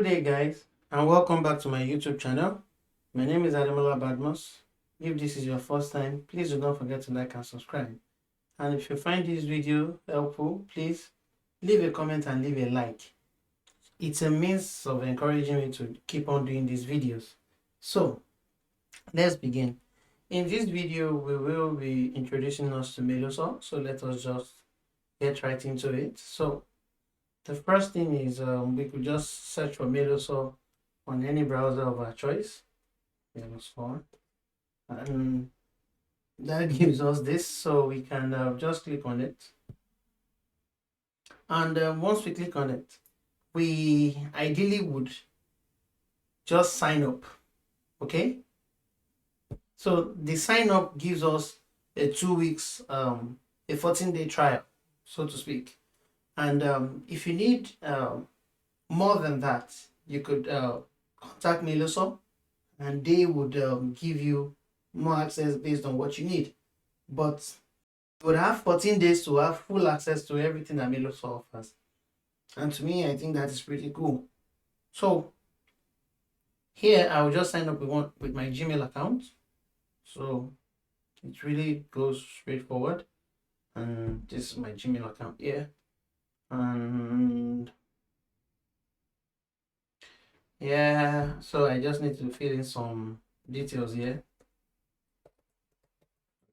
Good day, guys, and welcome back to my YouTube channel. My name is Ademola Badmos. If this is your first time, please do not forget to like and subscribe. And if you find this video helpful, please leave a comment and leave a like. It's a means of encouraging me to keep on doing these videos. So, let's begin. In this video, we will be introducing us to Mailosaur. So let us just get right into it. So, the first thing is we could just search for Mailosaur on any browser of our choice. Mailosaur, and that gives us this, so we can just click on it. And once we click on it, we ideally would just sign up. Okay, so the sign up gives us a 2 weeks, a 14-day trial, so to speak. And if you need more than that, you could contact Mailosaur, and they would give you more access based on what you need. But you would have 14 days to have full access to everything that Mailosaur offers. And to me, I think that is pretty cool. So here, I will just sign up with my Gmail account. So it really goes straightforward. And this is my Gmail account here. And yeah, so I just need to fill in some details here.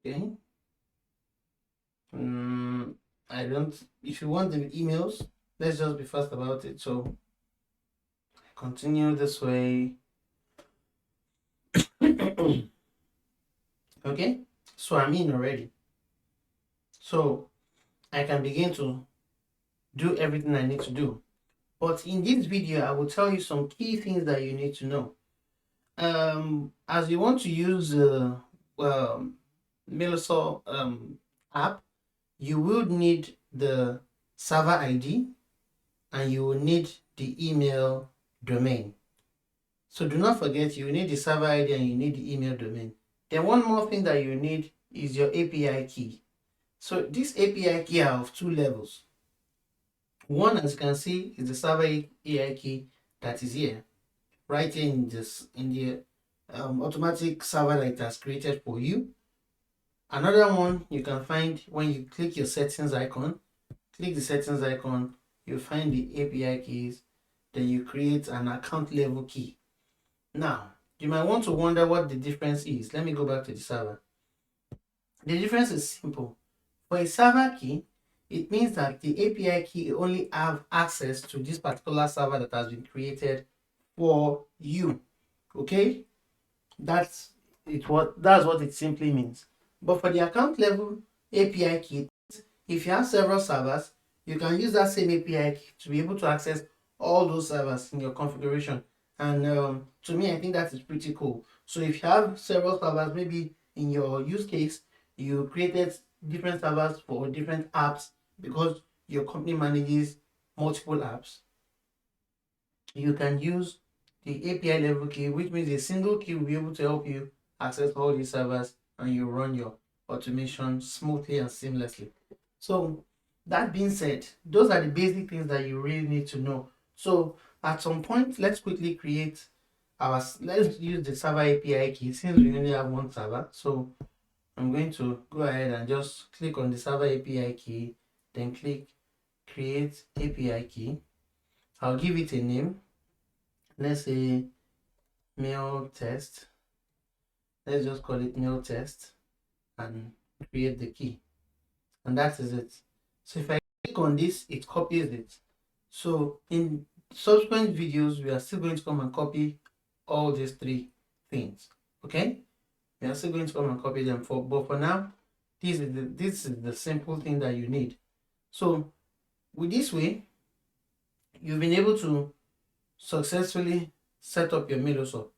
Okay. I don't, if you want the emails, let's just be fast about it. So continue this way. Okay, so I'm in already. So I can begin to do everything I need to do. But in this video, I will tell you some key things that you need to know. As you want to use the Mailosaur app, you will need the server ID and you will need the email domain. So do not forget, you need the server ID and you need the email domain. Then one more thing that you need is your API key. So this API key are of 2 levels. One, as you can see, is the server API key that is here, right here in the automatic server that it has created for you. Another one you can find when you click your settings icon. Click the settings icon, you find the API keys, then you create an account level key. Now, you might want to wonder what the difference is. Let me go back to the server. The difference is simple. For a server key, it means that the API key only have access to this particular server that has been created for you. Okay? That's what it simply means. But for the account level API key, if you have several servers, you can use that same API key to be able to access all those servers in your configuration. And to me, I think that is pretty cool. So if you have several servers, maybe in your use case, you created different servers for different apps because your company manages multiple apps, you can use the API level key, which means a single key will be able to help you access all these servers and you run your automation smoothly and seamlessly. So that being said, those are the basic things that you really need to know. So at some point, let's quickly create let's use the server API key since we only have one server. So I'm going to go ahead and just click on the server API key, then click create API key. I'll give it a name. Let's say mail test. Let's just call it mail test and create the key. And that is it. So if I click on this, it copies it. So in subsequent videos, we are still going to come and copy all these 3 things. Okay? We are still going to come and copy them but for now, this is the simple thing that you need. So with this way, you've been able to successfully set up your Mailosaur.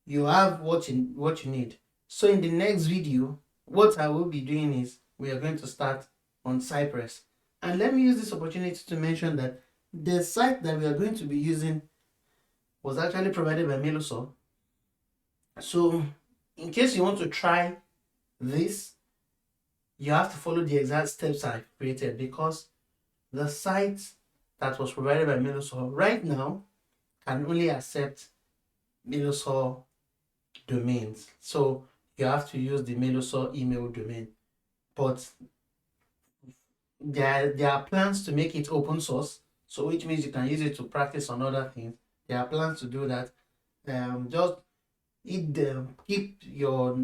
You have what you need. So in the next video, what I will be doing is we are going to start on Cypress. And let me use this opportunity to mention that the site that we are going to be using was actually provided by Mailosaur. So in case you want to try this, you have to follow the exact steps I created, because the site that was provided by Mailosaur right now can only accept Mailosaur domains. So you have to use the Mailosaur email domain. But there are plans to make it open source, so which means you can use it to practice on other things. There are plans to do that. Just keep your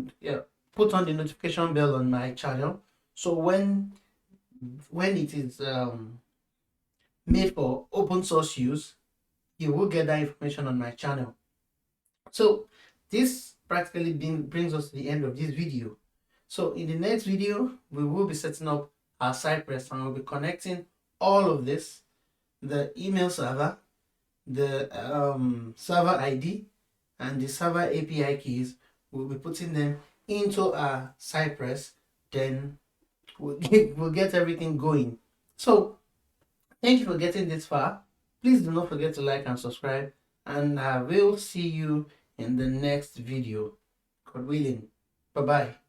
put on the notification bell on my channel, so when it is made for open source use, you will get that information on my channel. So this practically brings us to the end of this video. So in the next video, we will be setting up our Cypress and we'll be connecting all of this, the email server, the server ID, and the server API keys. We'll be putting them into our Cypress, then we'll get everything going. So thank you for getting this far. Please do not forget to like and subscribe, and I will see you in the next video, God willing. Bye bye.